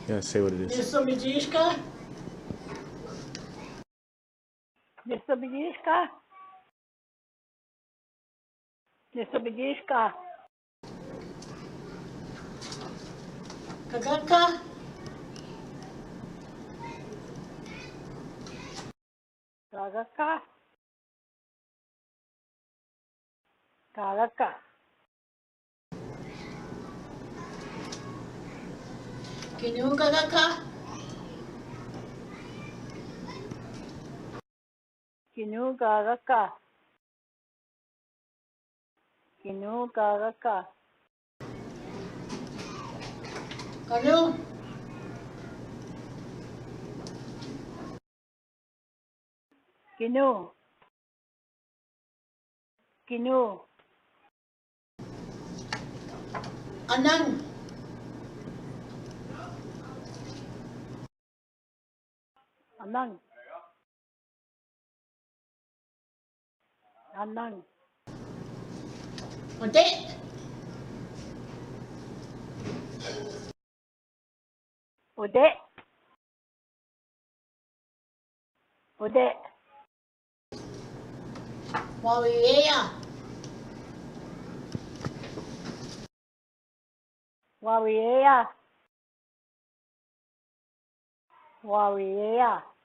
Yeah, say what it is. Niesobiedziszka? Niesobiedziszka? Niesobiedziszka? Kagaka? Kagaka? Kagaka? Kinu kagaka? Kinu kagaka? Kinu kagaka? Kanu? Kinu? Kinu? Anang? Anang? Anang? Ode? Ode? Ode? Wawiyeya? Wawiyeya? Wawiyeya?